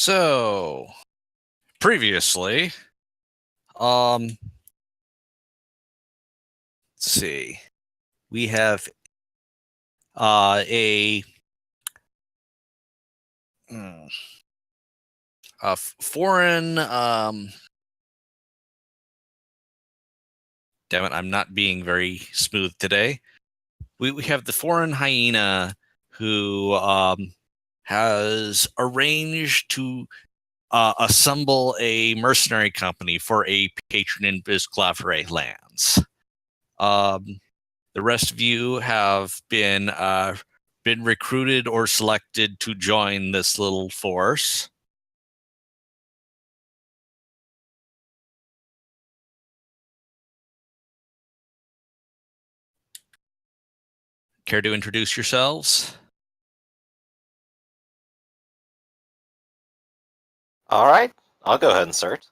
So, previously, let's see, we have a foreign. Damn it, I'm not being very smooth today. We have the foreign hyena who has arranged to assemble a mercenary company for a patron in Bisclavere lands. The rest of you have been recruited or selected to join this little force. Care to introduce yourselves? All right, I'll go ahead and start.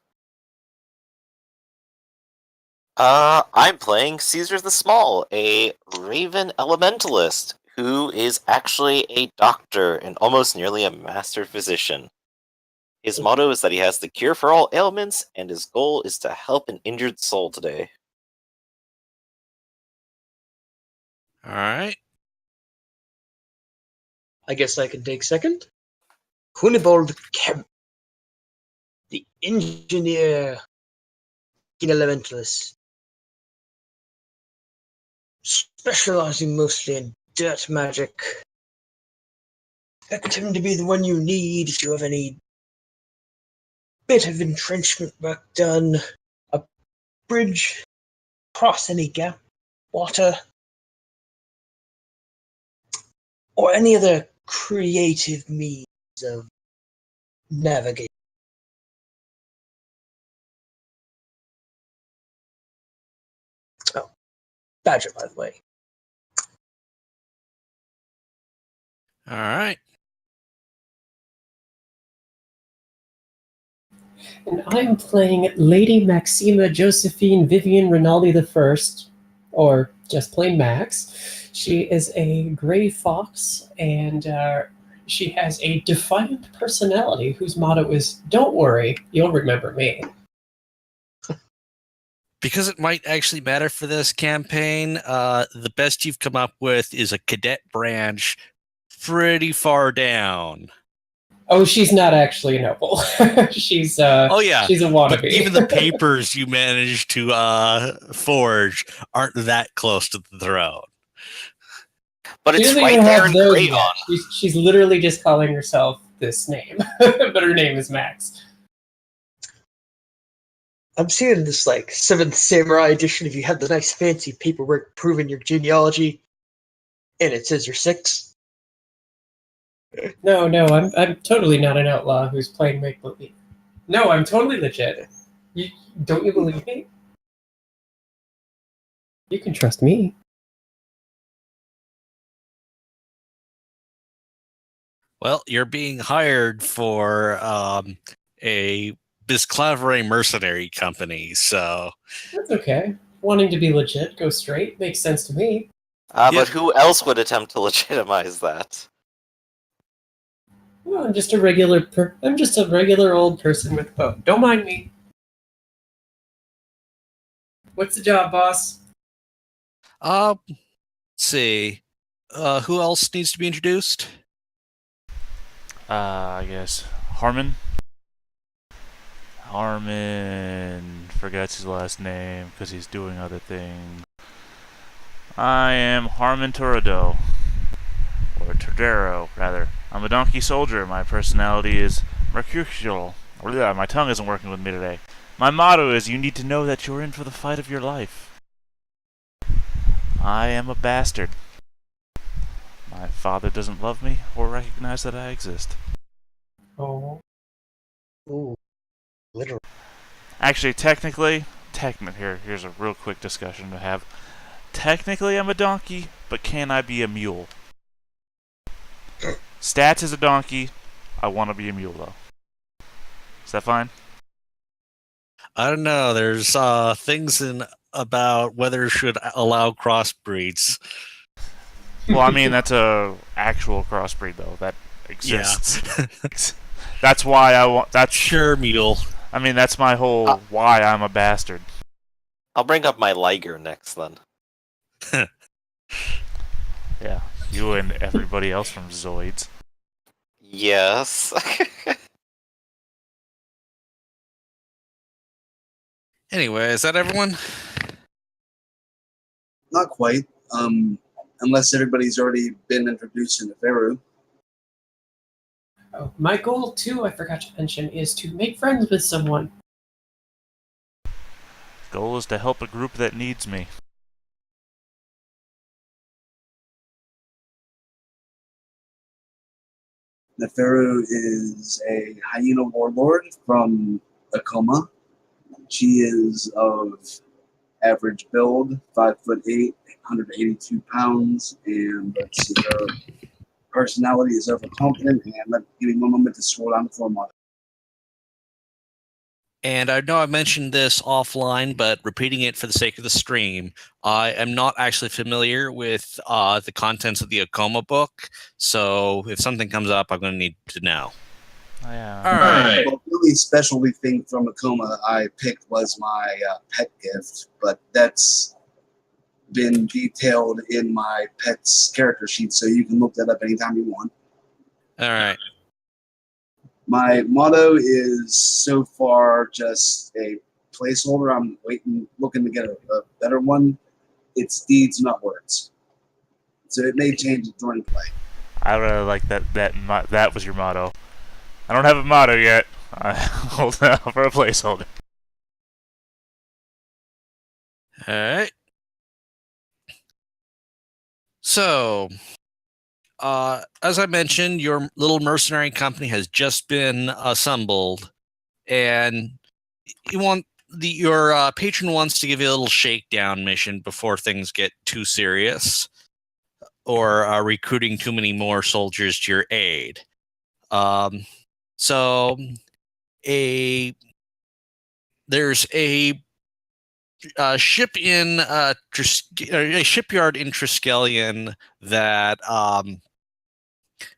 I'm playing Caesar the Small, a Raven Elementalist, who is actually a doctor and almost nearly a master physician. His motto is that he has the cure for all ailments, and his goal is to help an injured soul today. All right. I guess I can take second. Hunibold Kemp, the engineer elementalist, specializing mostly in dirt magic. Expect him to be the one you need if you have any bit of entrenchment work done, a bridge, cross any gap, water, or any other creative means of navigating. Oh, Badger, by the way. All right. And I'm playing Lady Maxima Josephine Vivian Rinaldi I, or just plain Max. She is a gray fox, and she has a defiant personality whose motto is, "Don't worry, you'll remember me." Because it might actually matter for this campaign, the best you've come up with is a cadet branch pretty far down. Oh, she's not actually a noble. she's she's a wannabe. But even the papers you managed to forge aren't that close to the throne. But it's right there in crayon. She's literally just calling herself this name, but her name is Max. I'm seeing this like 7th Samurai edition. If you had the nice fancy paperwork proving your genealogy, and it says you're 6. No, I'm totally not an outlaw who's playing make-believe. No, I'm totally legit. Don't you believe me? You can trust me. Well, you're being hired for a Bisclavere mercenary company, so... That's okay. Wanting to be legit, go straight, makes sense to me. But who else would attempt to legitimize that? Well, I'm just a regular old person with a boat. Don't mind me. What's the job, boss? Let's see. Who else needs to be introduced? I guess Harmon. Harmon forgets his last name because he's doing other things. I am Harmon Torado. Or Tordero, rather. I'm a donkey soldier. My personality is mercurial. My tongue isn't working with me today. My motto is, you need to know that you're in for the fight of your life. I am a bastard. My father doesn't love me or recognize that I exist. Oh. Ooh. Literally. Actually, here's a real quick discussion to have. Technically, I'm a donkey, but can I be a mule? Stats is a donkey. I want to be a mule, though. Is that fine? I don't know. There's things about whether should allow crossbreeds. Well, I mean, that's a actual crossbreed, though. That exists. Yeah. That's why I want. That's Sure, Mule. I mean, that's my whole why I'm a bastard. I'll bring up my Liger next then. Yeah, you and everybody else from Zoids. Yes. Anyway, is that everyone? Not quite. Unless everybody's already been introduced to Neferu. Oh, my goal, too, I forgot to mention, is to make friends with someone. Goal is to help a group that needs me. Neferu is a hyena warlord from Akoma. She is of average build, 5'8", 182 pounds, and let's see, her personality is overconfident. And give me one moment to scroll down the format. And I know I mentioned this offline, but repeating it for the sake of the stream, I am not actually familiar with the contents of the Akoma book. So if something comes up, I'm going to need to know. Oh, yeah. All right. Well, the only specialty thing from Akoma I picked was my pet gift, but that's been detailed in my pet's character sheet, so you can look that up anytime you want. All right. My motto is so far just a placeholder. I'm looking to get a better one. It's deeds, not words. So it may change during play. I really like that. That was your motto. I don't have a motto yet. I hold out for a placeholder. All right. So, as I mentioned, your little mercenary company has just been assembled, and your patron wants to give you a little shakedown mission before things get too serious, or recruiting too many more soldiers to your aid. So, there's a ship in a shipyard in Triskelion that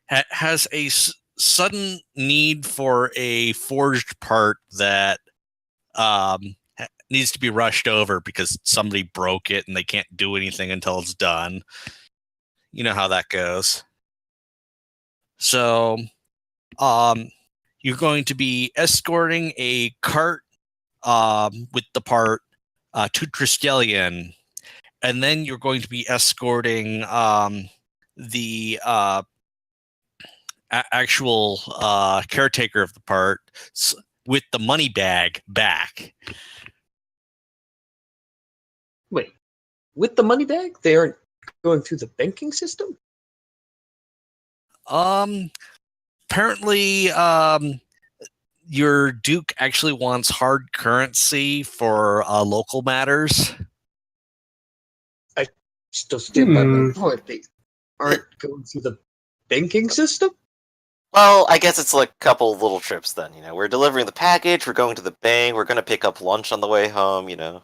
has a sudden need for a forged part that needs to be rushed over because somebody broke it and they can't do anything until it's done. You know how that goes. So, you're going to be escorting a cart with the part to Triskelion, and then you're going to be escorting the actual caretaker of the part with the money bag back. Wait, with the money bag, they aren't going through the banking system? Apparently, your Duke actually wants hard currency for local matters. I still stand by my point. They aren't going through the banking system? Well, I guess it's like a couple little trips then, you know. We're delivering the package, we're going to the bank, we're going to pick up lunch on the way home, you know.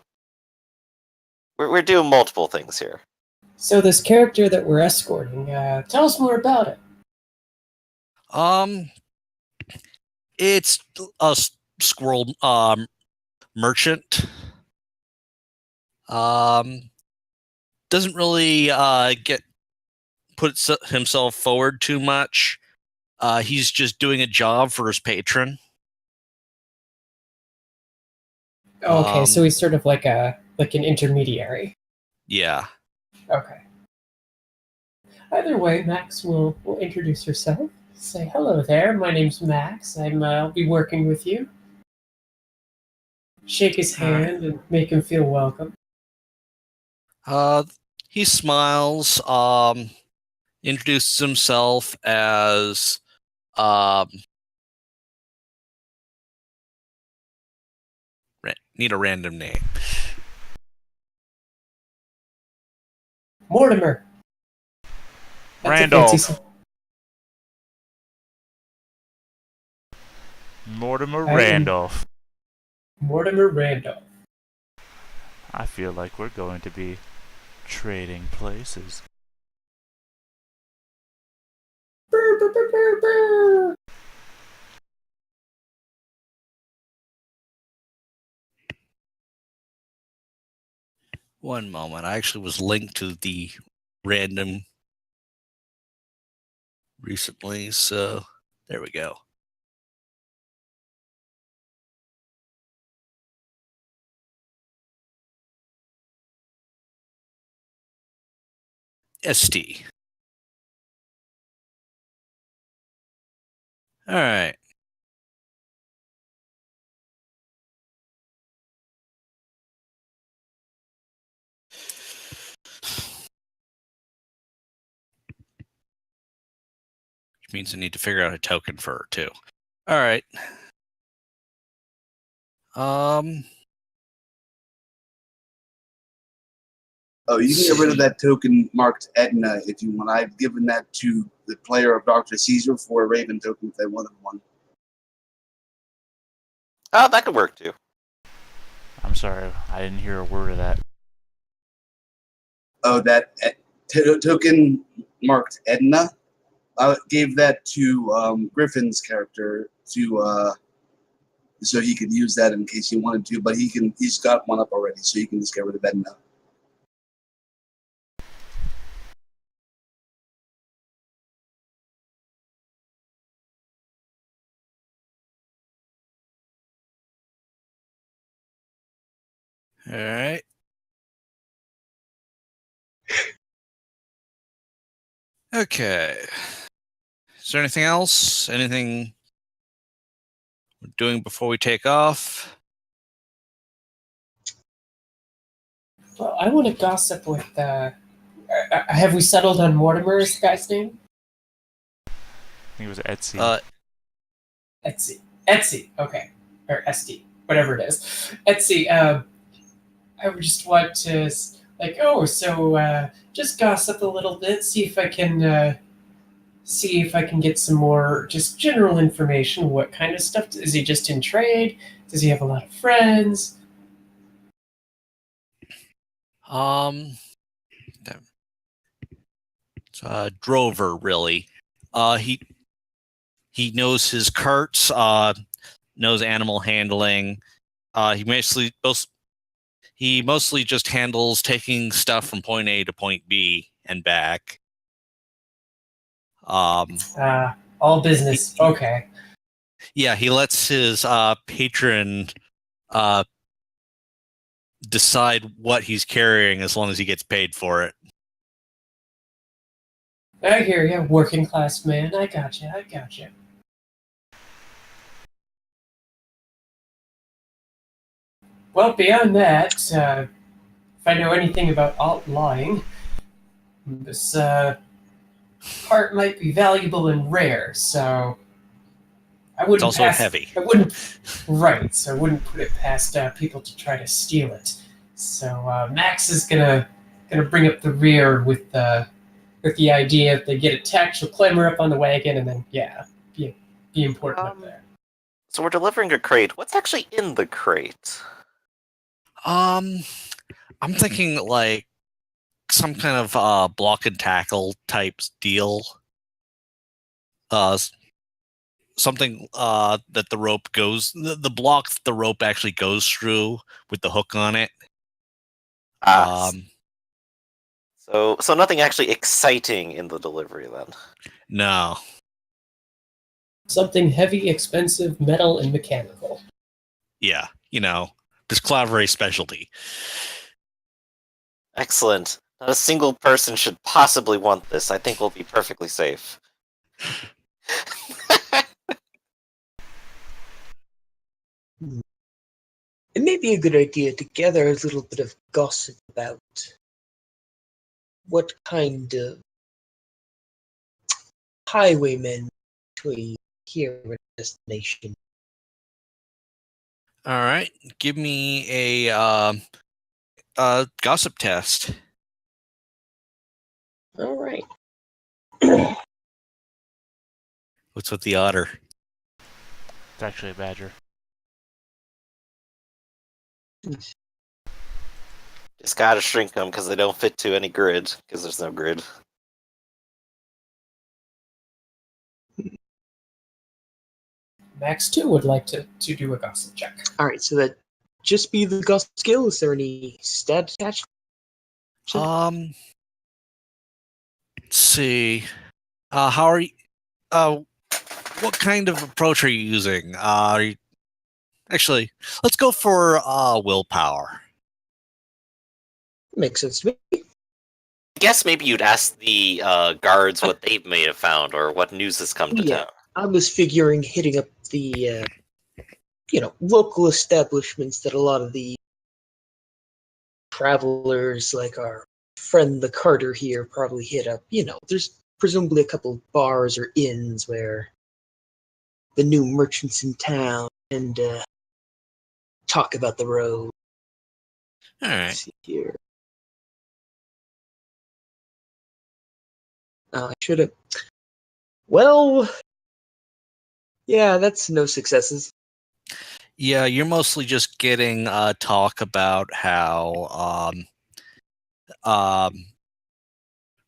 We're doing multiple things here. So this character that we're escorting, tell us more about it. It's a squirrel merchant. Doesn't really put himself forward too much. He's just doing a job for his patron. Okay, so he's sort of like an intermediary. Yeah. Okay. Either way, Max will introduce herself. Say hello there. My name's Max. I'll be working with you. Shake his hand and make him feel welcome. He smiles. Introduces himself as need a random name. Mortimer. That's Randolph. a fancy Mortimer Randolph. Mortimer Randolph. I feel like we're going to be trading places. Brr, brr, brr, brr, brr. One moment. I actually was linked to the random recently, so there we go. ST. All right. Which means I need to figure out a token for her too. All right. Oh, you can get rid of that token marked Etna if you want. I've given that to the player of Dr. Caesar for a Raven token if they wanted one. Oh, that could work too. I'm sorry, I didn't hear a word of that. Oh, that token marked Edna. I gave that to Griffin's character to so he could use that in case he wanted to. But he's got one up already, so you can just get rid of Edna. All right. Okay. Is there anything else? Anything we're doing before we take off? Well, I want to gossip with. Have we settled on Mortimer's guy's name? I think it was Etsy. Etsy. Etsy. Okay, or SD, whatever it is. Etsy. I would just want to just gossip a little bit, see if I can get some more just general information. What kind of stuff is he just in trade? Does he have a lot of friends? Drover really. He knows his carts. Knows animal handling. He mostly just handles taking stuff from point A to point B and back. All business. Okay. Yeah, he lets his patron decide what he's carrying as long as he gets paid for it. I hear you, working class man. I gotcha. Well, beyond that, if I know anything about outlying, this part might be valuable and rare, so I wouldn't It's also heavy. I wouldn't put it past people to try to steal it. So Max is gonna bring up the rear with the idea if they get attacked, she'll climber up on the wagon and then be important up there. So we're delivering a crate. What's actually in the crate? I'm thinking like some kind of block and tackle type deal. Something that the rope goes, the block the rope actually goes through with the hook on it. So nothing actually exciting in the delivery then. No. Something heavy, expensive, metal, and mechanical. Yeah, this Calabria specialty. Excellent. Not a single person should possibly want this. I think we'll be perfectly safe. It may be a good idea to gather a little bit of gossip about what kind of highwaymen we here at this nation. All right, give me a gossip test. All right. What's with the otter? It's actually a badger. Just gotta shrink them because they don't fit to any grid, because there's no grid. Max too would like to do a gossip check. All right, so that just be the gossip skill. Is there any stat attached? Let's see. How are you? What kind of approach are you using? Actually, let's go for willpower. Makes sense to me. I guess maybe you'd ask the guards what they may have found or what news has come to town. I was figuring hitting up the local establishments that a lot of the travelers, like our friend the Carter here, probably hit up. There's presumably a couple of bars or inns where the new merchants in town and talk about the road. All Let's right. see here. I should have. Well, yeah, that's no successes. Yeah, you're mostly just getting talk about how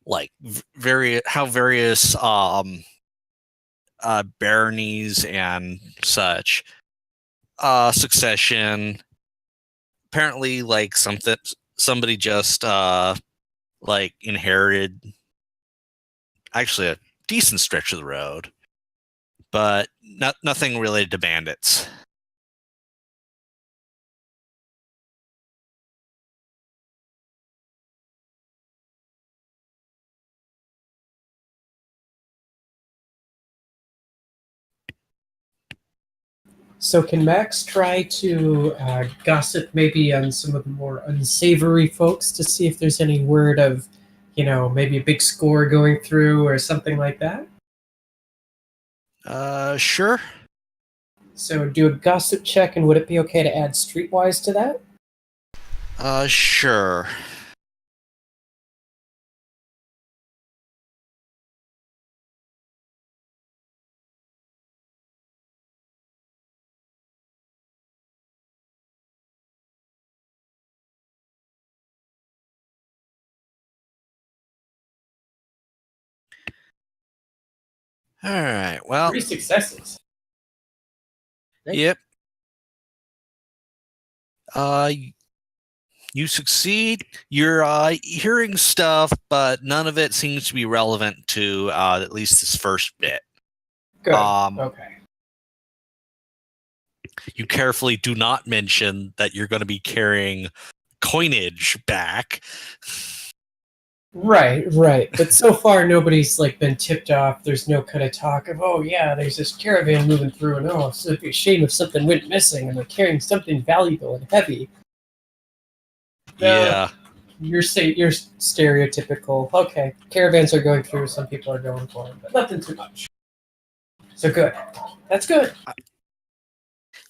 like various baronies and such succession. Apparently, like somebody just like inherited actually a decent stretch of the road, but nothing related to bandits. So can Max try to gossip maybe on some of the more unsavory folks to see if there's any word of, maybe a big score going through or something like that? Sure. So do a gossip check, and would it be okay to add streetwise to that? Sure. All right. Well, 3 successes. yep. You succeed. You're hearing stuff, but none of it seems to be relevant to at least this first bit. Good. Okay. You carefully do not mention that you're going to be carrying coinage back. Right. But so far, nobody's been tipped off. There's no kind of talk of, oh yeah, there's this caravan moving through, and oh, it'd be a shame if something went missing, and they're carrying something valuable and heavy. Yeah. You're stereotypical. Okay, caravans are going through. Some people are going for them, but nothing too much. So good. That's good.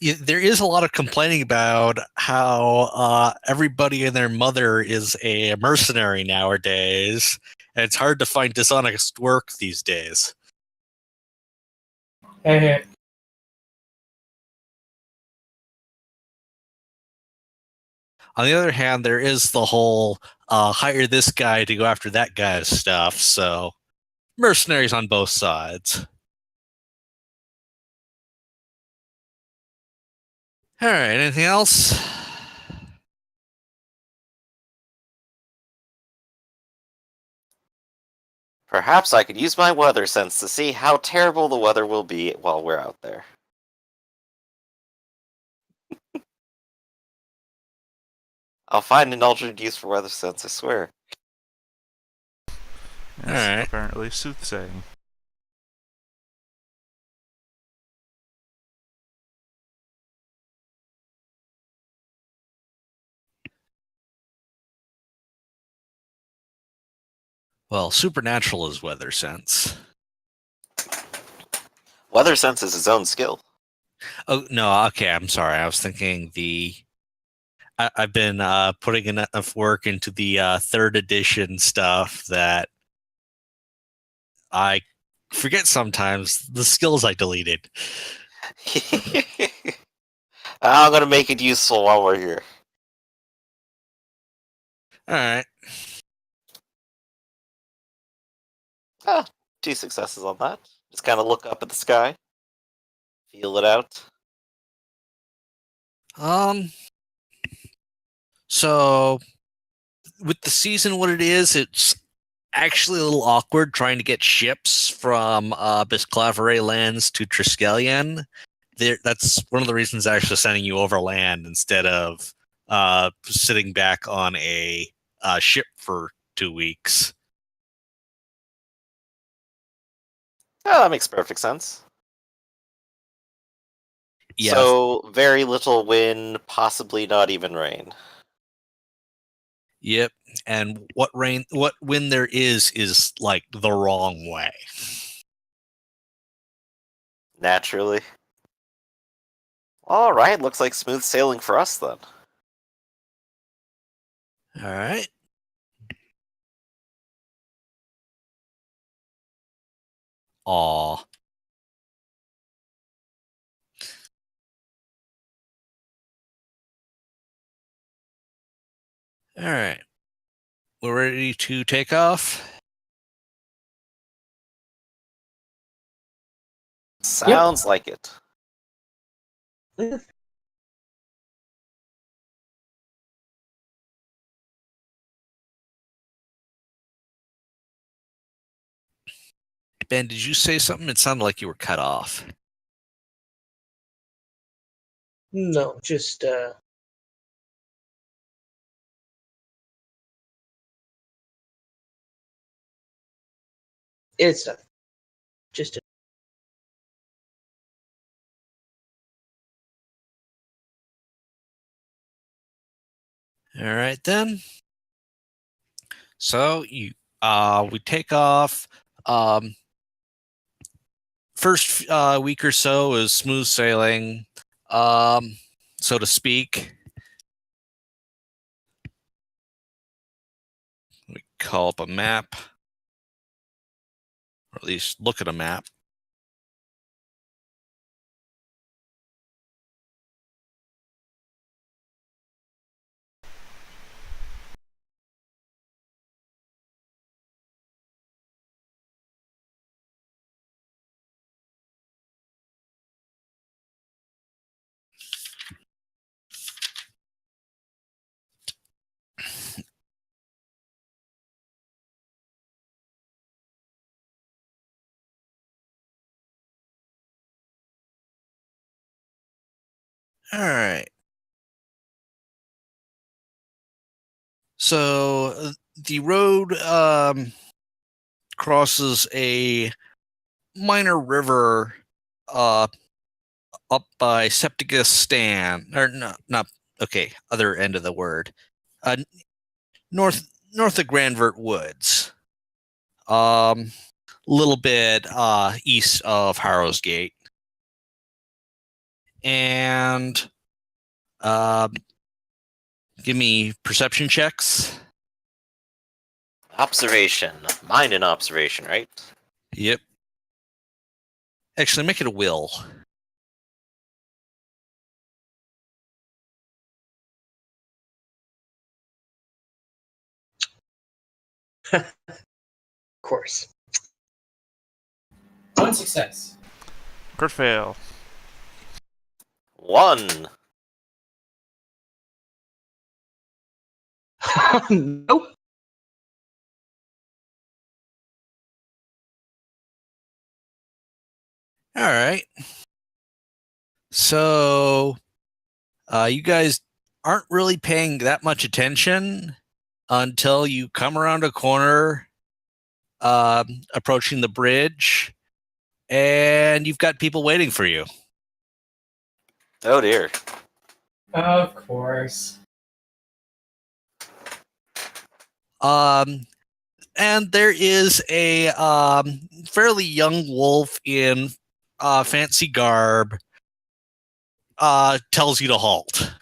There is a lot of complaining about how everybody and their mother is a mercenary nowadays, and it's hard to find dishonest work these days. Hey. On the other hand, there is the whole hire this guy to go after that guy's stuff, so mercenaries on both sides. All right, anything else? Perhaps I could use my weather sense to see how terrible the weather will be while we're out there. I'll find an alternate use for weather sense, I swear. Yes, Alright. apparently soothsaying. Well, supernatural is weather sense. Weather sense is his own skill. Oh no, okay, I'm sorry. I was thinking I've been putting enough work into the 3rd edition stuff that I forget sometimes the skills I deleted. I'm gonna make it useful while we're here. All right. 2 successes on that. Just kind of look up at the sky. Feel it out. So with the season what it is, it's actually a little awkward trying to get ships from Bisclaveret lands to Triskelion. That's one of the reasons actually sending you overland instead of sitting back on a ship for 2 weeks. Oh, that makes perfect sense. Yeah. So very little wind, possibly not even rain. Yep. And what wind there is like the wrong way. Naturally. All right, looks like smooth sailing for us then. All right. Aw. All right. We're ready to take off. Sounds like it. Ben, did you say something? It sounded like you were cut off. No, just it's not just All right then. So we take off. First week or so is smooth sailing, so to speak. We call up a map, or at least look at a map. All right. So the road crosses a minor river up by Septicus Stan, or not okay, other end of the word. North of Grandvert Woods. Little bit east of Harrow's Gate. And give me perception checks. Observation. Mind and observation, right? Yep. Actually, make it a will. of course. One success. Crit fail. 1. Nope. All right. So you guys aren't really paying that much attention until you come around a corner, approaching the bridge, and you've got people waiting for you. Oh dear. Of course. And there is a fairly young wolf in fancy garb. Tells you to halt.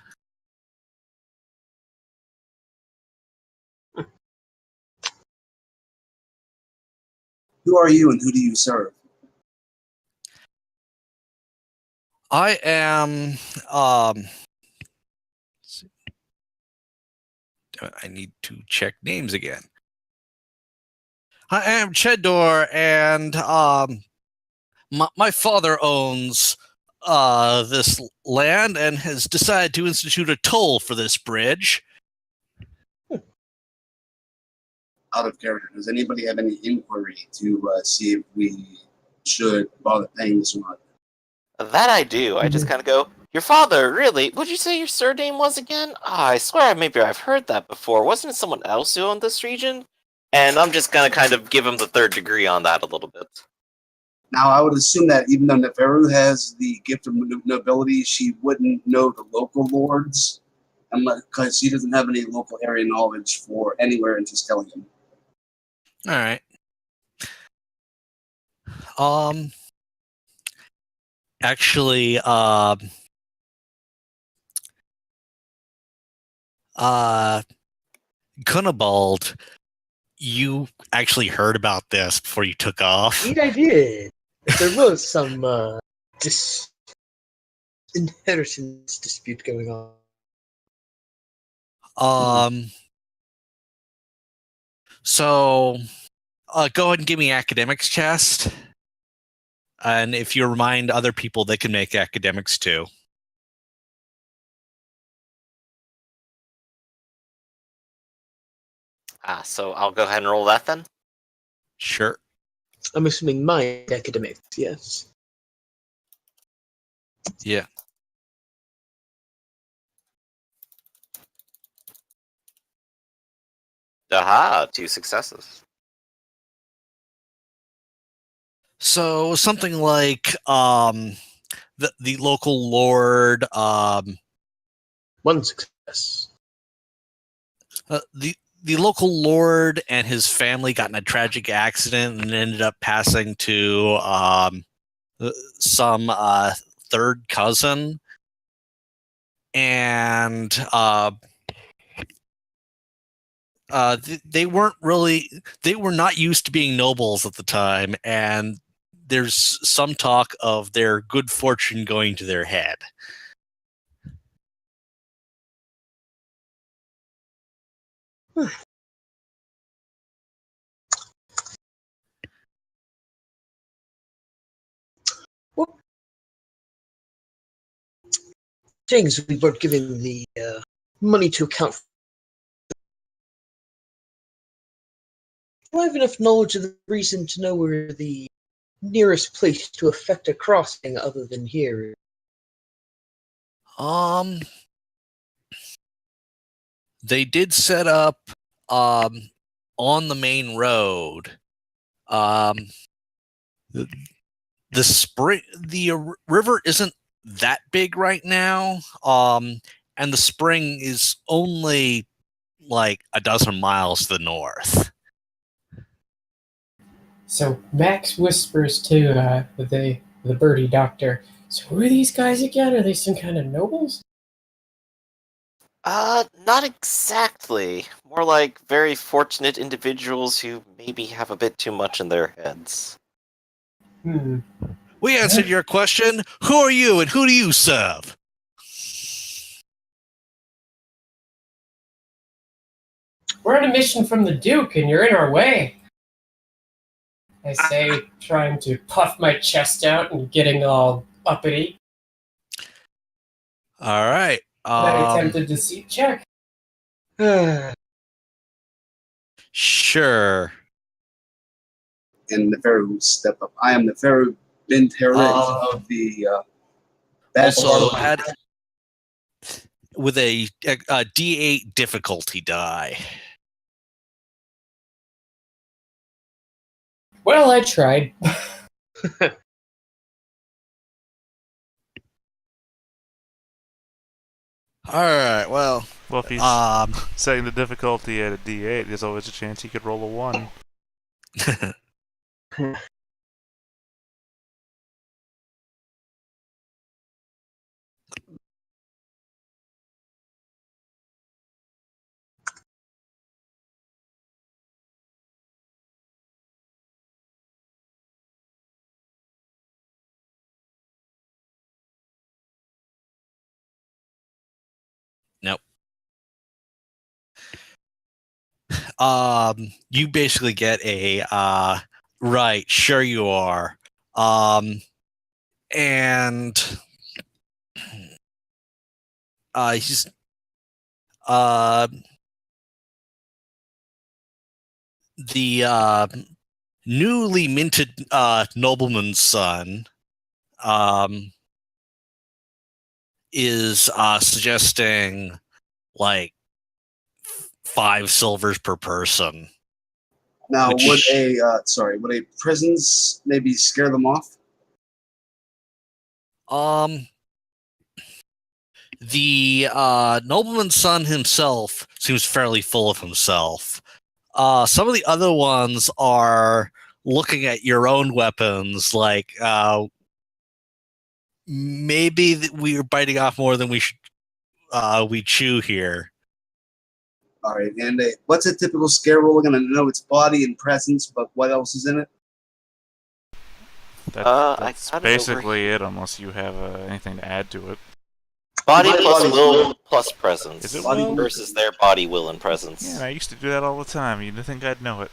Who are you and who do you serve? I am. I need to check names again. I am Cheddor, and my father owns this land and has decided to institute a toll for this bridge. out of character. Does anybody have any inquiry to see if we should bother paying this or not? That I do. I just kind of go, your father, really? What'd you say your surname was again? Ah, I swear maybe I've heard that before. Wasn't it someone else who owned this region? And I'm just gonna kind of give him the third degree on that a little bit. Now, I would assume that even though Neferu has the gift of nobility, she wouldn't know the local lords, because she doesn't have any local area knowledge for anywhere in Triskelion. All right. Actually, Cunibald, you actually heard about this before you took off. Indeed, I did. There was some inheritance dispute going on. So, go ahead and give me academics chest. And if you remind other people, they can make academics too. So I'll go ahead and roll that then. Sure. I'm assuming mind academics, yes. Yeah. Aha, 2 successes. So something like the local lord, One success. the local lord and his family got in a tragic accident and ended up passing to some third cousin, and they were not used to being nobles at the time, and there's some talk of their good fortune going to their head. Well, things we weren't giving the money to account for. I have enough knowledge of the reason to know where the nearest place to effect a crossing other than here. They did set up on the main road. The river isn't that big right now, and the spring is only like a dozen miles to the north. So Max whispers to the birdie doctor, so who are these guys again? Are they some kind of nobles? Not exactly. More like very fortunate individuals who maybe have a bit too much in their heads. We answered your question. Who are you and who do you serve? We're on a mission from the Duke, and you're in our way. I say, trying to puff my chest out and getting all uppity. All right. I attempted a deceit check. Sure. And Neferu will step up. I am Neferu bin Teret of the Also, add with a D8 difficulty die. Well, I tried. All right. Well, if he's setting the difficulty at a D8, there's always a chance he could roll a 1. Nope. You basically get a right. Sure, you are. And he's the newly minted nobleman's son is suggesting like 5 silvers per person. Now, Which- would a presence maybe scare them off? The nobleman's son himself seems fairly full of himself. Some of the other ones are looking at your own weapons like maybe we are biting off more than we should we chew here. All right, and what's a typical scare roll? We're gonna know its body and presence, but what else is in it? That's I got it basically it, unless you have anything to add to it. Body Body plus plus will will. plus presence. Is it Body will? Versus their body, will, and presence. Yeah, and I used to do that all the time. You'd think I'd know it.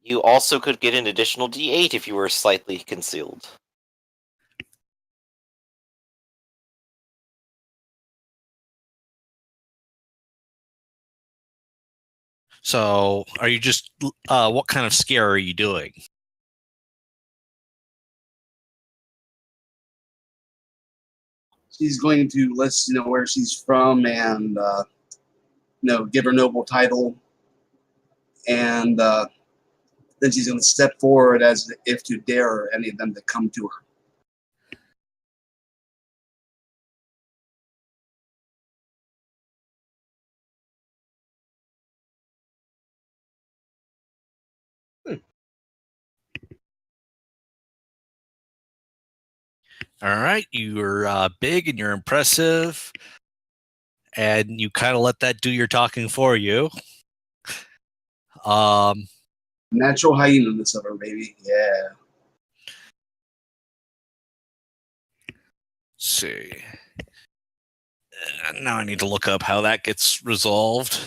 You also could get an additional D8 if you were slightly concealed. So, are you just what kind of scare are you doing? She's going to list, where she's from and give her noble title, and then she's going to step forward as if to dare any of them to come to her. All right, you're big and you're impressive, and you kind of let that do your talking for you. Natural hyena-ness of her, baby. Yeah. Let's see. Now I need to look up how that gets resolved.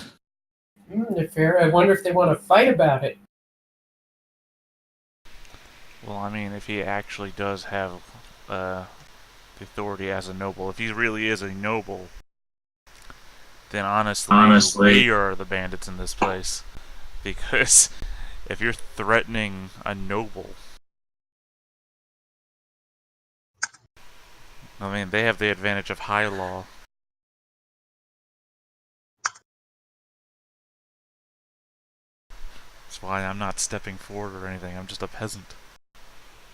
Fair. I wonder if they want to fight about it. Well, I mean, if he actually does have the authority as a noble, if he really is a noble, then honestly, we are the bandits in this place. Because if you're threatening a noble, I mean, they have the advantage of high law. That's why I'm not stepping forward or anything. I'm just a peasant.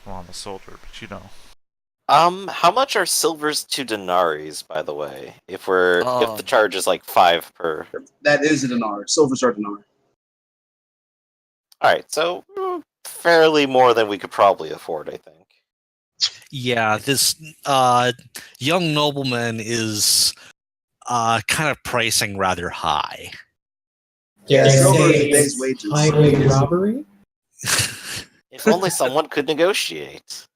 Well, I'm a soldier, but you know. How much are silvers to denaries, by the way? If the charge is like 5 per. That is a dinar. Silvers are dinar. Alright, so fairly more than we could probably afford, I think. Yeah, this young nobleman is kind of pricing rather high. Yeah, silver is say a day's it's wages. highway robbery. If only someone could negotiate.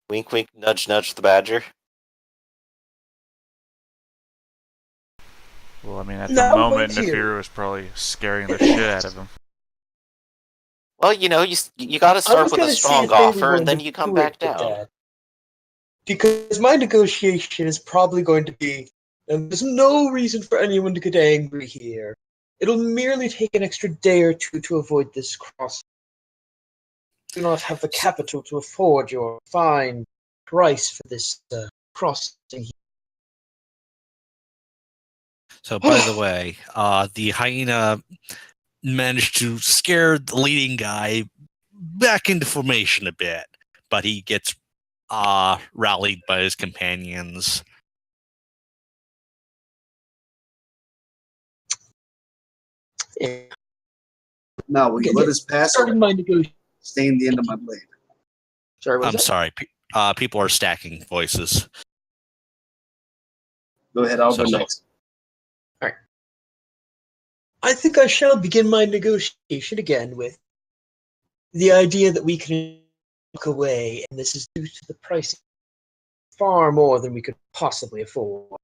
Wink, wink, nudge, nudge the badger. Well, I mean, at Now the moment, wait here. Nefiru is probably scaring the shit out of him. Well, you gotta I start was with a gonna see strong if they were offer, going and then to you come do back it with down. that. Because my negotiation is probably going to be, and there's no reason for anyone to get angry here. It'll merely take an extra day or two to avoid this crossing. Do not have the capital to afford your fine price for this crossing. So, by the way, the hyena managed to scare the leading guy back into formation a bit, but he gets rallied by his companions. Yeah. Now, will you let us pass or Starting my negotiation. stain the end of my blade? Sorry, what was I'm that? sorry, people are stacking voices. Go ahead, I'll go So- next. I think I shall begin my negotiation again with the idea that we can walk away, and this is due to the price far more than we could possibly afford.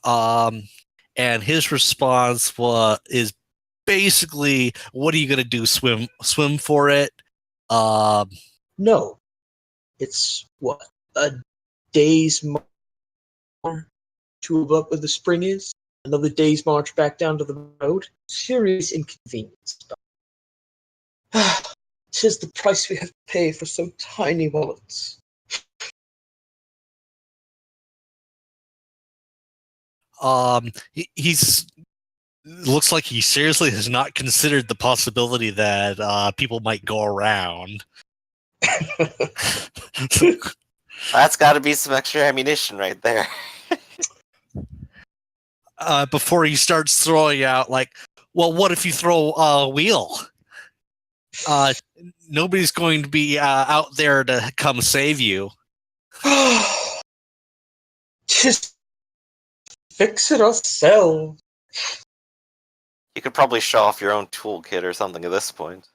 And his response is basically, "What are you gonna do? Swim for it?" No, it's what, a day's more to what the spring is. Another day's march back down to the road. Serious inconvenience. But 'tis the price we have to pay for so tiny wallets. He's looks like he seriously has not considered the possibility that people might go around. That's got to be some extra ammunition right there. Before he starts throwing out, like, well, what if you throw a wheel? Nobody's going to be out there to come save you. Just fix it ourselves. You could probably show off your own toolkit or something at this point.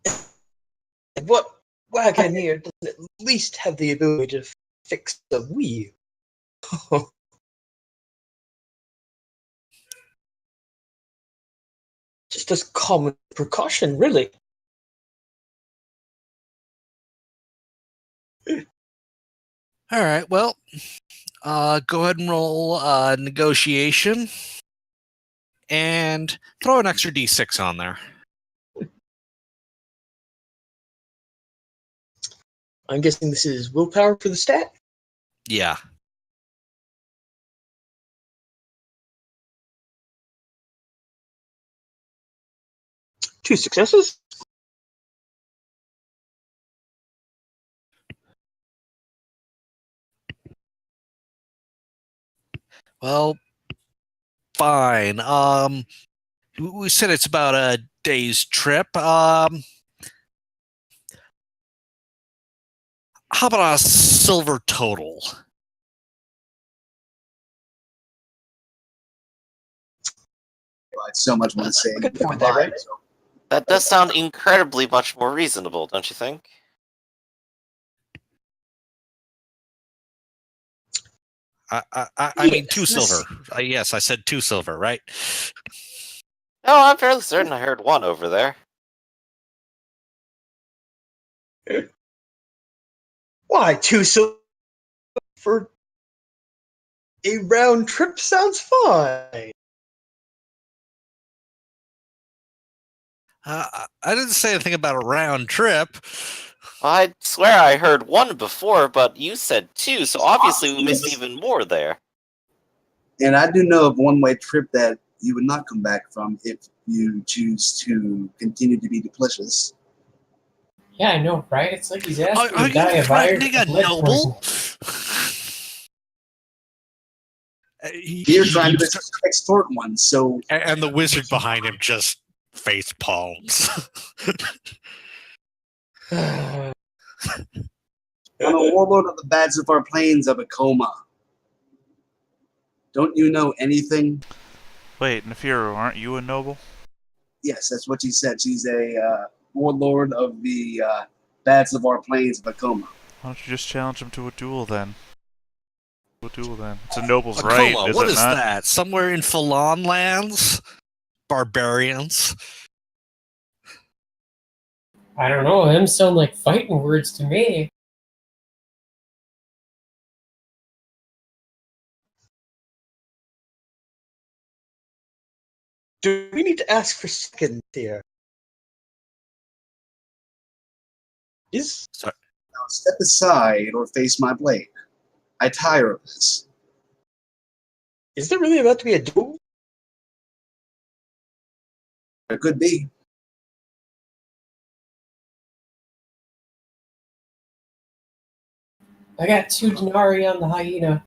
And what wagon here doesn't at least have the ability to fix the wheel? Just as common precaution, really. All right, well, go ahead and roll negotiation and throw an extra d6 on there. I'm guessing this is willpower for the stat? Yeah. Two successes? Well, fine. We said it's about a day's trip. How about a silver total? I so much want to say. I can afford that, right? That does sound incredibly much more reasonable, don't you think? I mean, two silver. Yes, I said 2 silver, right? No, I'm fairly certain I heard one over there. Why, two silver for a round trip sounds fine. I didn't say anything about a round trip. I swear I heard one before, but you said two, so obviously we missed even more there. And I do know of one-way trip that you would not come back from if you choose to continue to be duplicitous. Yeah, I know, right? It's like he's asking Are to die you of iron threatening a of lead noble? poisoning. You're trying to extort one, so... And the wizard behind him just face palms. I'm a warlord of the Bats of our Plains of Akoma. Don't you know anything? Wait, Nefiru, aren't you a noble? Yes, that's what she said. She's a warlord of the Bats of our Plains of Akoma. Why don't you just challenge him to a duel then? It's a noble's Akoma, right, is what it is not? that? Somewhere in Falon lands? Barbarians? I don't know, them sound like fighting words to me. Do we need to ask for seconds here? Is Now step aside or face my blade. I tire of this. there really about to be a duel? It could be. I got 2 denarii on the hyena.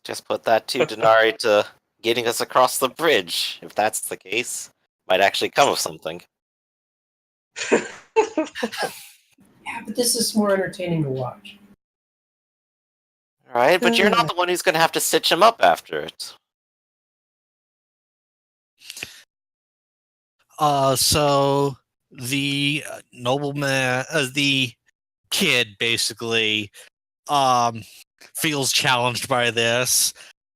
Just put that 2 denarii to getting us across the bridge, if that's the case. Might actually come of something. Yeah, but this is more entertaining to watch. Alright, but you're not the one who's going to have to stitch him up after it. So the nobleman, the kid basically feels challenged by this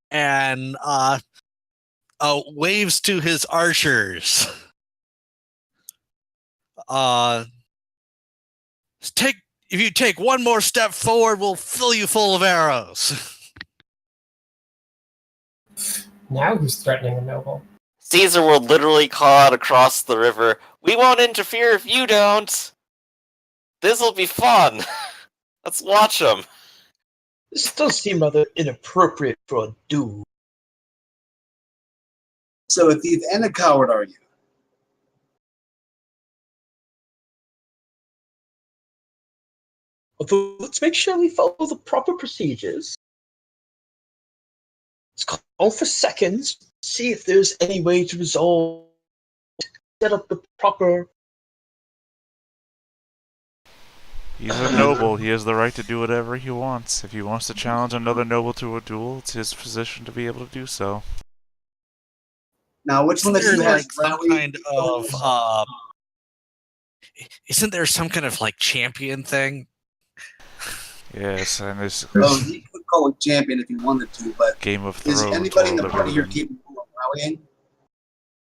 and waves to his archers. If you take one more step forward, we'll fill you full of arrows. Now who's threatening a noble? Caesar will literally call out across the river, "We won't interfere if you don't! This'll be fun! Let's watch them!" This does seem rather inappropriate for a duel. So a thief and a coward, are you? Although, let's make sure we follow the proper procedures. Let's call for seconds, see if there's any way to resolve, set up the proper... He's a noble. He has the right to do whatever he wants. If he wants to challenge another noble to a duel, it's his position to be able to do so. Now, which one of Isn't you there has like some kind of isn't there some kind of like champion thing? Yes, and there's Oh, he could call a champion if he wanted to, but Game of is Thrones. anybody in the world party here everything. capable of rallying?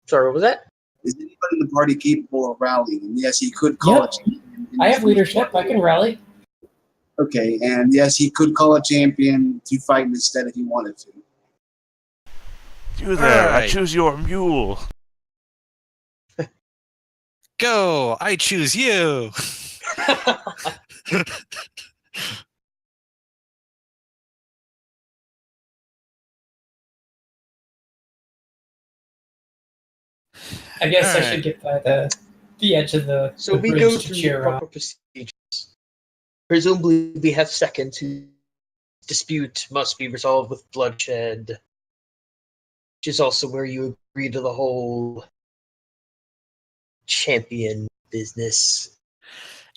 Sorry, what was that? Is anybody in the party capable of rallying? And yes, he could call Yep. a champion. I have leadership. I can rally. Okay, and yes, he could call a champion to fight instead if he wanted to. You there, I Alright. choose your mule. Go! I choose you! I guess I Alright. should get by the edge of the, So the we bridge go to through the cheer proper up. procedures. Presumably, we have seconds whose dispute must be resolved with bloodshed, which is also where you agree to the whole champion business.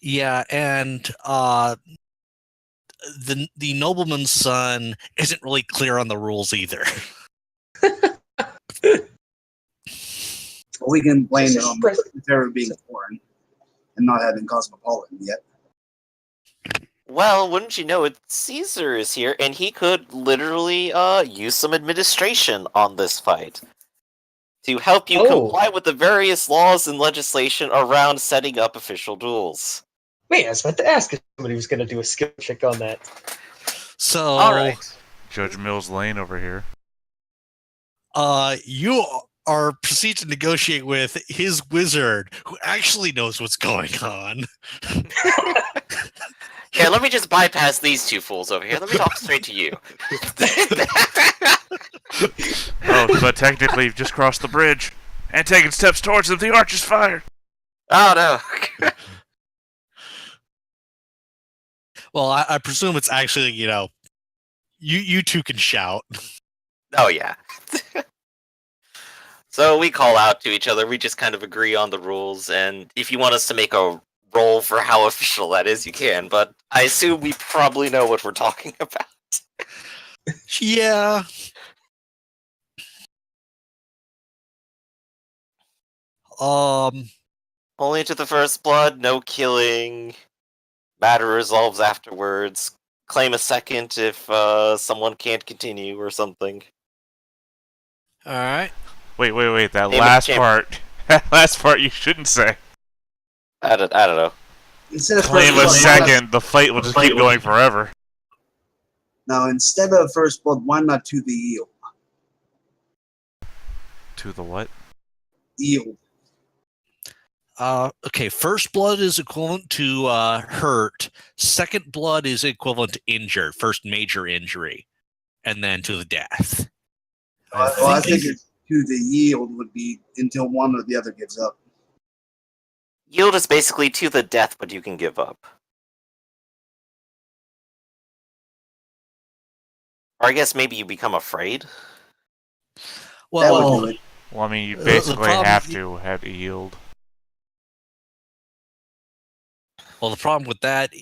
Yeah, and the nobleman's son isn't really clear on the rules either. We can blame This it is on pres- the terror being foreign and not having cosmopolitan yet. Well, wouldn't you know it, Caesar is here, and he could literally use some administration on this fight to help you Oh. comply with the various laws and legislation around setting up official duels. Wait, I was about to ask if somebody was going to do a skill check on that. So, Alright. Judge Mills Lane over here. You are proceed to negotiate with his wizard, who actually knows what's going on. Here, let me just bypass these two fools over here. Let me talk straight to you. Oh, but technically you've just crossed the bridge and taken steps towards them. The arch is fired. Oh no. Well, I presume it's actually, you two can shout. Oh yeah. So we call out to each other. We just kind of agree on the rules, and if you want us to make a roll for how official that is, you can. But I assume we probably know what we're talking about. Yeah. Only to the first blood, no killing. Matter resolves afterwards. Claim a second if someone can't continue or something. All right. Wait. That Name last of part. That last part you shouldn't say. I don't know. Instead of Claim a first blood, second. The fight will just keep going forever. Now, instead of first blood, why not to the yield? To the what? Yield. Okay, first blood is equivalent to hurt. Second blood is equivalent to injured. First major injury, and then to the death. I think it's to the yield would be until one or the other gives up. Yield is basically to the death, but you can give up. Or I guess maybe you become afraid? That Well, would do it. Well, I mean, you The basically problem- have to have a yield. the problem with that,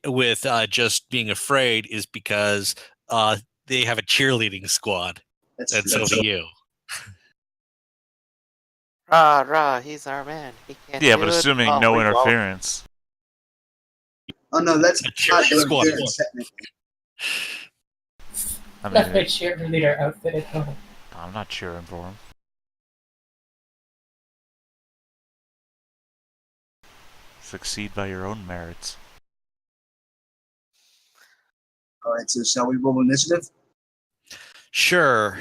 with just being afraid, is because they have a cheerleading squad, That's and so do you. Rah, rah, he's our man. He can't Yeah, do but it. assuming Oh, no we won't. interference. Oh no, that's A not cheerleading squad. interference technically. I Left my mean, cheerleader outfit at home. I'm not cheering for him. Succeed by your own merits. All right, so shall we roll initiative? Sure.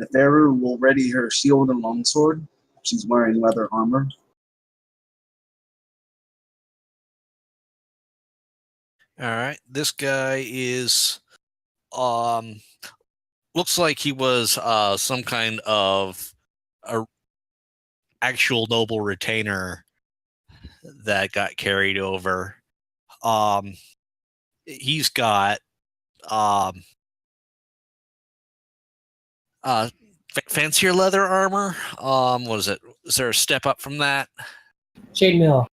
Neferu will ready her shield and longsword. She's wearing leather armor. All right. This guy is looks like he was some kind of a actual noble retainer that got carried over. He's got fancier leather armor. What is it? Is there a step up from that? Chainmail.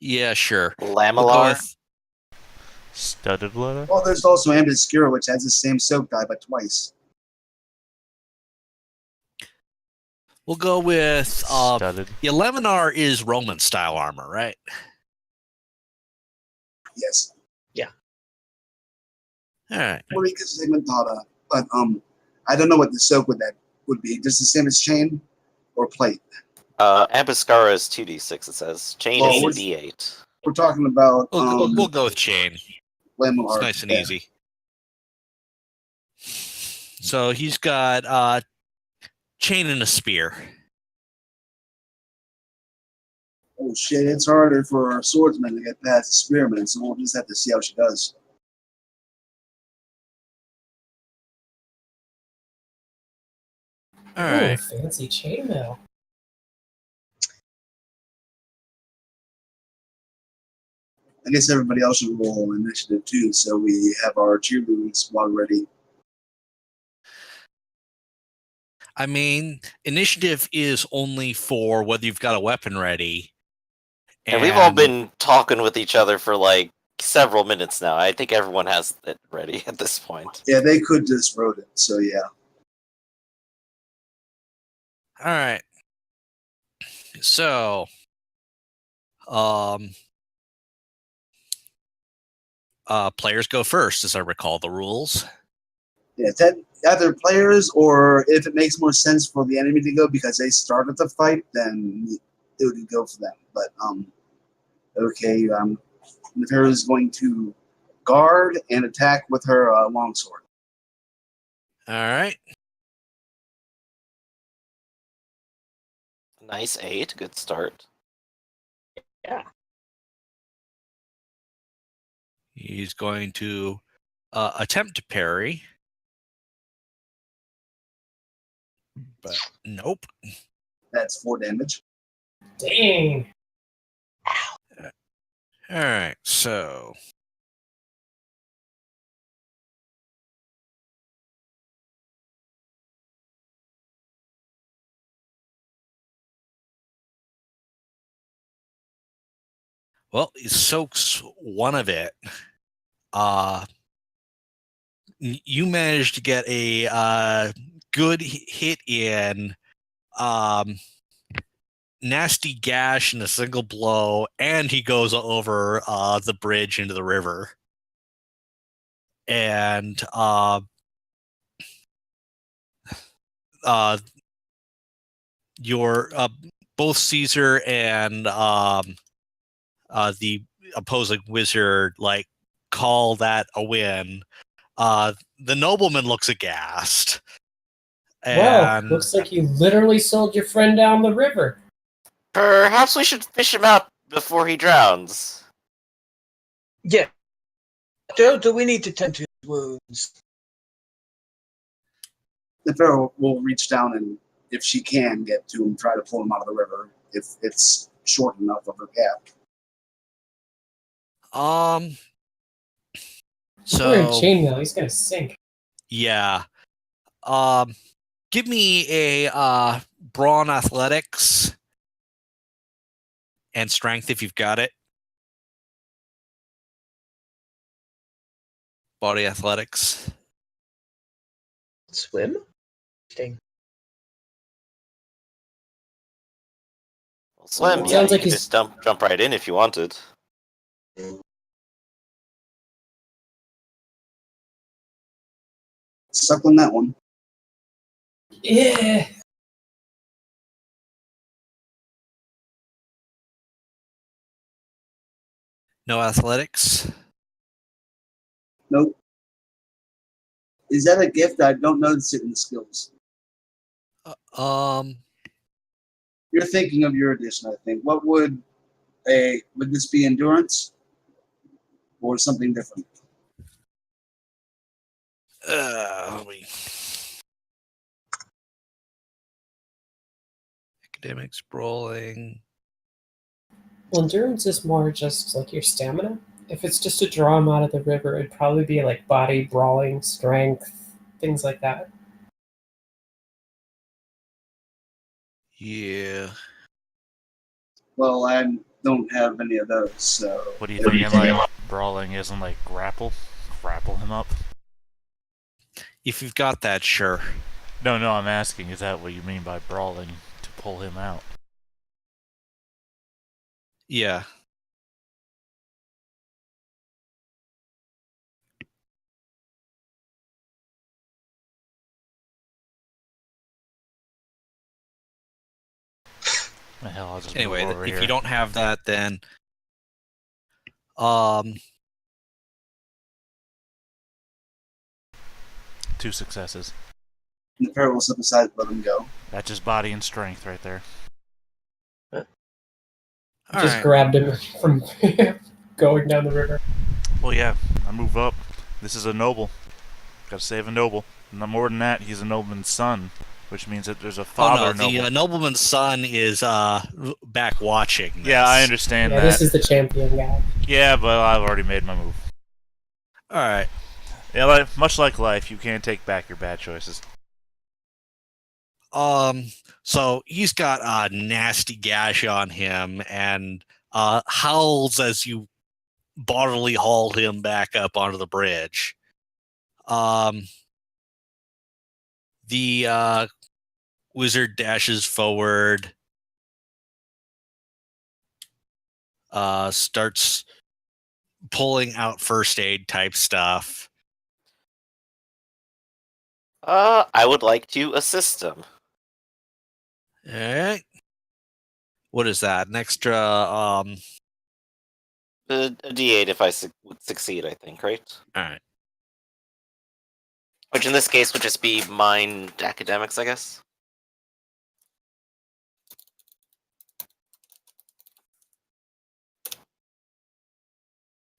Yeah, sure. We'll go Lamellar. with Studded leather? Well, there's also Ambascura, which has the same soak die, but twice. We'll go with Studded. the Laminar is Roman style armor, right? Yes. All right. Marika Segmentata. But I don't know what the soak would be. Just the same as chain or plate. Ambascara is 2d6, it says. Chain Well, is we're- d8. We're talking about We'll go with chain. Lamellar. It's nice and Yeah. easy. So he's got chain and a spear. Oh shit! It's harder for our swordsman to get past the spearman, so we'll just have to see how she does. All Ooh, right. fancy chainmail. I guess everybody else should roll initiative too, so we have our cheerleading squad ready. I mean, initiative is only for whether you've got a weapon ready. And we've all been talking with each other for like several minutes now. I think everyone has it ready at this point. Yeah, they could just wrote it, so yeah. All right. So, players go first, as I recall the rules. Yeah, that either players or if it makes more sense for the enemy to go because they started the fight, then it would go for them. But okay, Neferu is going to guard and attack with her longsword. All right. Nice 8, good start. He's going to attempt to parry. But nope. That's 4 damage. Dang. All right. So, well, he soaks one of it. You managed to get a good hit in, nasty gash in a single blow, and he goes over the bridge into the river. And your both Caesar and the opposing wizard like call that a win. The nobleman looks aghast. Well, And looks like you literally sold your friend down the river. Perhaps we should fish him out before he drowns. Yeah. Do we need to tend to his wounds? Neferu will reach down and, if she can get to him, try to pull him out of the river if it's short enough of a gap. Wearing so chainmail, he's gonna sink. yeah. Give me a brawn athletics and strength if you've got it. Body athletics. Swim? Interesting. Well, swim, Well, yeah, sounds you like could he's- just jump right in if you wanted. Suck on that one. Yeah. No athletics. Nope. Is that a gift? I don't notice it in the skills. You're thinking of your edition, I think. What would this be endurance or something different? Let me. Academics, brawling. Well, endurance is more just like your stamina. If it's just to draw him out of the river, it'd probably be like body, brawling, strength, things like that. Yeah. Well, I don't have any of those, so. What are you thinking? Like brawling isn't like grapple him up? If you've got that, sure. No, I'm asking. Is that what you mean by brawling, to pull him out? Yeah. The hell, I'll just Anyway, move over if here. you don't have that, then um, 2 successes. And the pair will step aside, let him go. That's just body and strength right there. all Just right. grabbed him from going down the river. Well, yeah, I move up. This is a noble. Gotta save a noble. No more than that, he's a nobleman's son, which means that there's a father Oh no, noble. the nobleman's son is back watching. This. Yeah, I understand Yeah, that. this is the champion guy. Yeah, but I've already made my move. All right. Yeah, much like life, you can't take back your bad choices. So he's got a nasty gash on him and howls as you bodily haul him back up onto the bridge. The wizard dashes forward, starts pulling out first aid type stuff. I would like to assist him. All right. What is that? An extra A D8 if I would succeed, I think, right? all right. Which in this case would just be mind academics, I guess.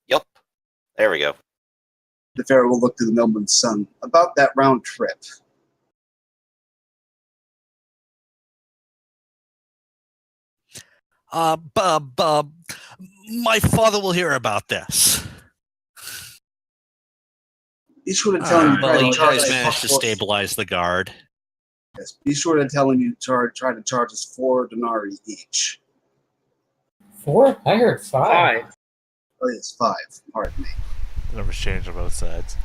Yep. There we go. The Pharaoh will look to the nobleman's son. About that round trip. My father will hear about this. Be sure to tell him you Well, try you to charge guys us managed to four- stabilize the guard. Yes, be sure to tell him you try to charge us 4 denarii each. 4? I heard 5. Oh yes, 5. Pardon me. The numbers change on both sides.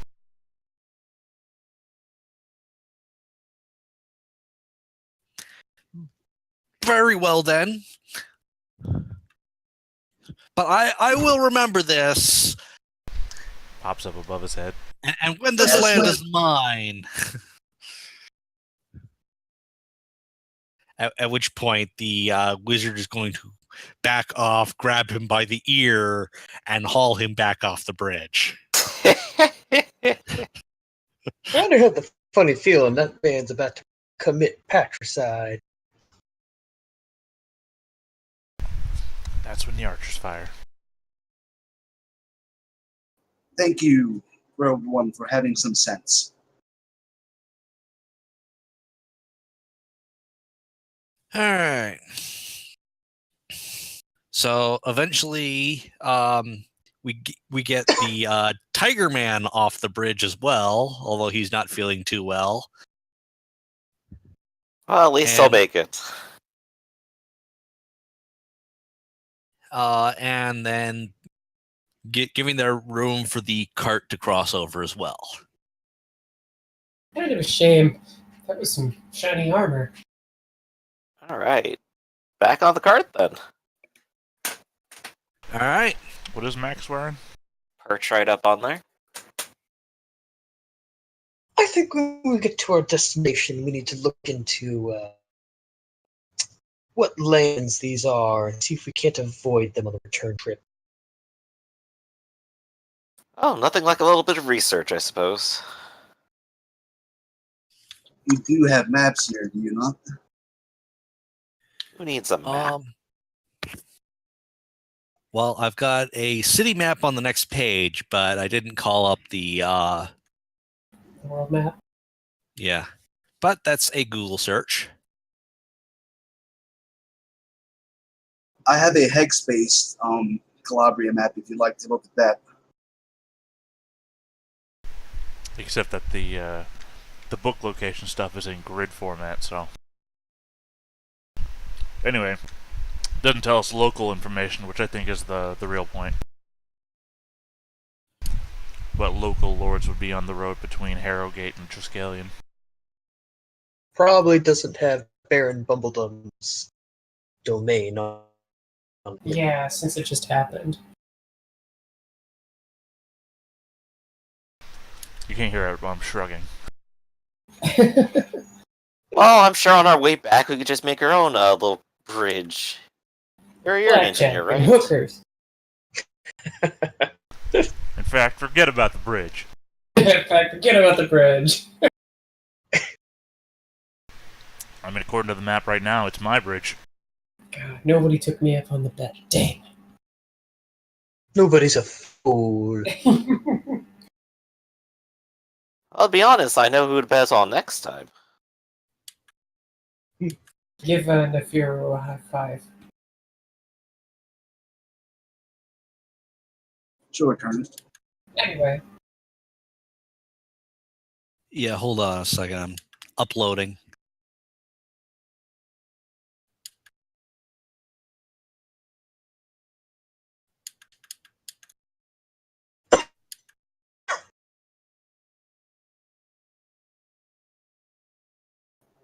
Very well then. But I will remember this. Pops up above his head. And when this Yes, land well- is mine. At which point the wizard is going to back off, grab him by the ear, and haul him back off the bridge. I kind of have the funny feeling that man's about to commit patricide. That's when the archers fire. Thank you, Rogue One, for having some sense. All right. So eventually, we get the Tiger Man off the bridge as well, although he's not feeling too well. Well, at least I'll And- make it. And then giving there room for the cart to cross over as well. Kind of a shame. That was some shiny armor. Alright. Back on the cart then. All right. What is Max wearing? Perch right up on there. I think when we get to our destination, we need to look into what lands these are and see if we can't avoid them on the return trip. Oh, nothing like a little bit of research, I suppose. You do have maps here, do you not? Who needs a map? Well, I've got a city map on the next page, but I didn't call up the World map. yeah. But that's a Google search. I have a hex-based Calabria map if you'd like to look at that. Except that the book location stuff is in grid format, so. Anyway, doesn't tell us local information, which I think is the real point. What local lords would be on the road between Harrowgate and Triskelion. Probably doesn't have Baron Bumbledome's domain on it. Yeah, since it just happened. You can't hear it while I'm shrugging. Well, I'm sure on our way back we could just make our own little bridge. You're an engineer, Blackjack right? and hookers. In fact, forget about the bridge. In fact, forget about the bridge. I mean, according to the map right now, it's my bridge. God, nobody took me up on the bet. Dang. Nobody's a fool. I'll be honest, I know who to pass on next time. Give Nefiro a high five. Sure, Colonel. Anyway. Yeah, hold on a second. I'm uploading.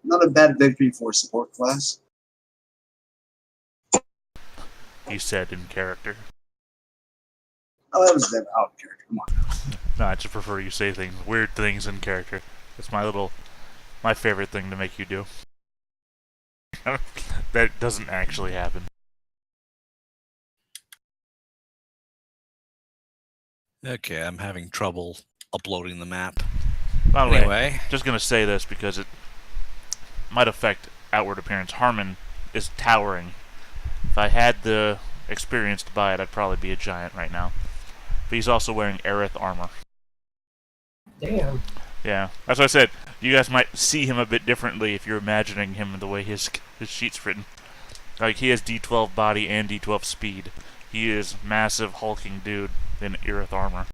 Not a bad victory for support class. He said in character. Oh, that was that out of character. Come on. No, I just prefer you say things, weird things in character. That's my favorite thing to make you do. That doesn't actually happen. Okay, I'm having trouble uploading the map. By the way, Anyway, just gonna say this because it might affect outward appearance. Harmon is towering. If I had the experience to buy it, I'd probably be a giant right now. But he's also wearing Aerith armor. Damn. Yeah, that's what I said. You guys might see him a bit differently if you're imagining him the way his sheet's written. Like, he has D12 body and D12 speed. He is massive, hulking dude in Aerith armor.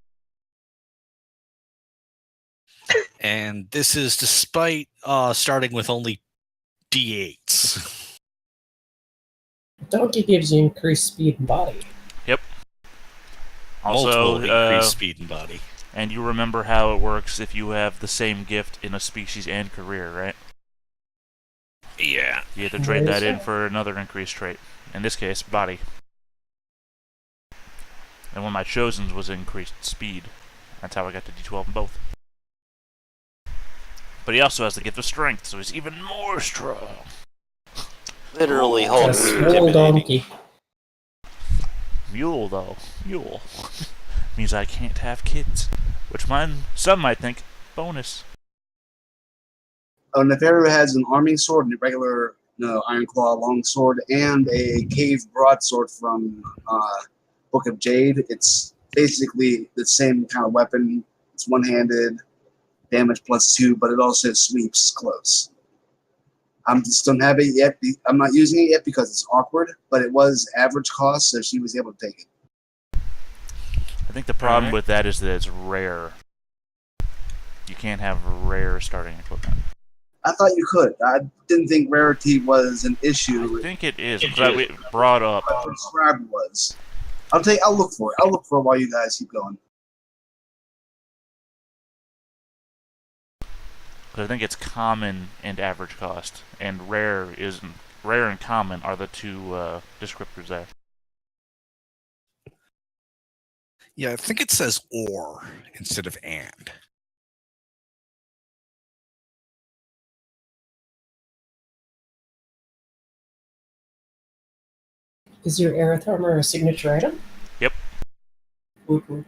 and this is despite starting with only D8s. Donkey gives you increased speed and body. Yep. Also, Multiple increased speed and body. and you remember how it works if you have the same gift in a species and career, right? Yeah. You have to trade that in for another increased trait. In this case, body. And one of my chosens was increased speed. That's how I got to D12 in both. But he also has the gift of strength, so he's even more strong. Literally A Hulk small intimidating. donkey. Mule, though. Mule. Means I can't have kids. Which some might think, bonus. Nefero has an arming sword and a regular Ironclaw longsword and a cave broadsword from Book of Jade. It's basically the same kind of weapon. It's one-handed, damage +2, but it also sweeps close. I just don't have it yet. I'm not using it yet because it's awkward, but it was average cost, so she was able to take it. I think the problem with that is that it's rare. You can't have rare starting equipment. I thought you could. I didn't think rarity was an issue. I think it is, because we brought up. What prescribed was. I'll look for it. I'll look for it while you guys keep going. Because I think it's common and average cost, and rare and common are the two descriptors there. Yeah, I think it says or instead of and. Is your Aerith armor a signature item? Yep. Woot woot.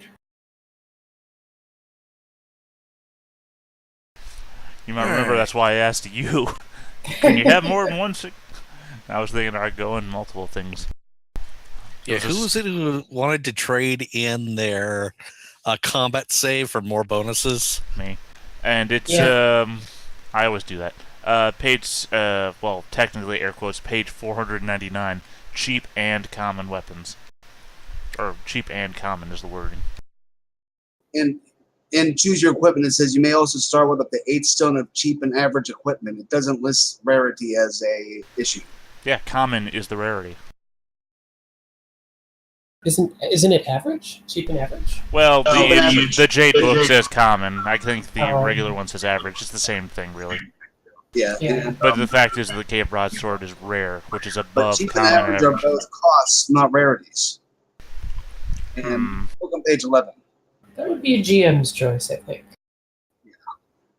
You might remember that's why I asked you. Can you have more than one? I was thinking I'd go in multiple things. Yeah, who was it who wanted to trade in their combat save for more bonuses? Me. And it's, Yeah. I always do that. Page, well, technically, air quotes, page 499. Cheap and common weapons. Or, cheap and common is the wording. And choose your equipment. It says you may also start with up to 8 stone of cheap and average equipment. It doesn't list rarity as a issue. Yeah, common is the rarity. Isn't it average? Cheap and average? Well, Oh, but average. the Jade book says common. I think the Oh. regular one says average. It's the same thing, really. Yeah. Yeah. And, But the fact is that the Cape Broadsword is rare, which is but above cheap and common and average are average. both costs, not rarities. And Hmm. look on page 11. That would be a GM's choice, I think.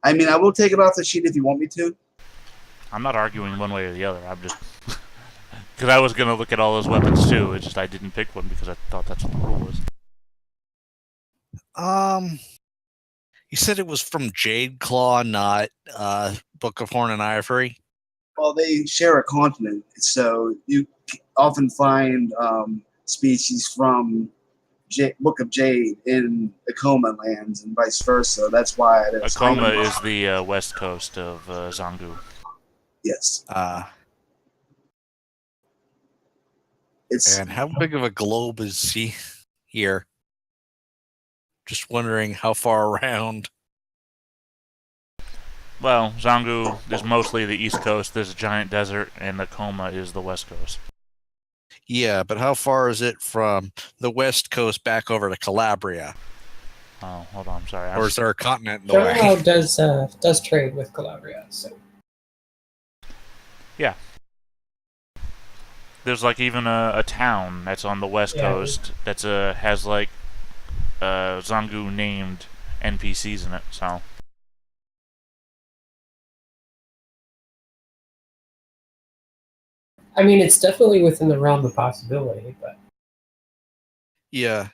I mean, I will take it off the sheet if you want me to. I'm not arguing one way or the other. I'm just... Because I was going to look at all those weapons, too. It's just I didn't pick one because I thought that's what the rule was. You said it was from Jade Claw, not Book of Horn and Ivory? Well, they share a continent, so you often find species from Book of Jade in Akoma lands and vice versa. That's why it is. Akoma is the west coast of Zangu. Yes. It's And how big of a globe is he here? Just wondering how far around. Well, Zangu is mostly the east coast. There's a giant desert, and Akoma is the west coast. Yeah, but how far is it from the west coast back over to Calabria? Oh, hold on. I'm sorry. Or is there a continent in the Ironclaw way? does trade with Calabria, so Yeah. There's like even a town that's on the west Yeah. coast that's has like Zangu named NPCs in it. So I mean it's definitely within the realm of possibility, but Yeah.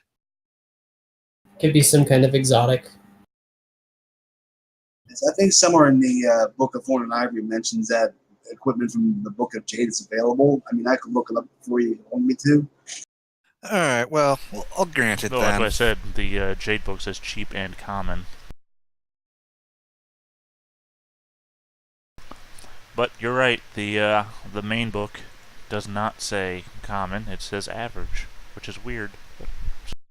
could be some kind of exotic. I think somewhere in the Book of Horn and Ivory mentions that equipment from the Book of Jade is available. I mean, I could look it up for you if you want me to. All right, well, I'll grant it no, that's then. what I said. The Jade book says cheap and common. But you're right. The main book does not say common. It says average, which is weird.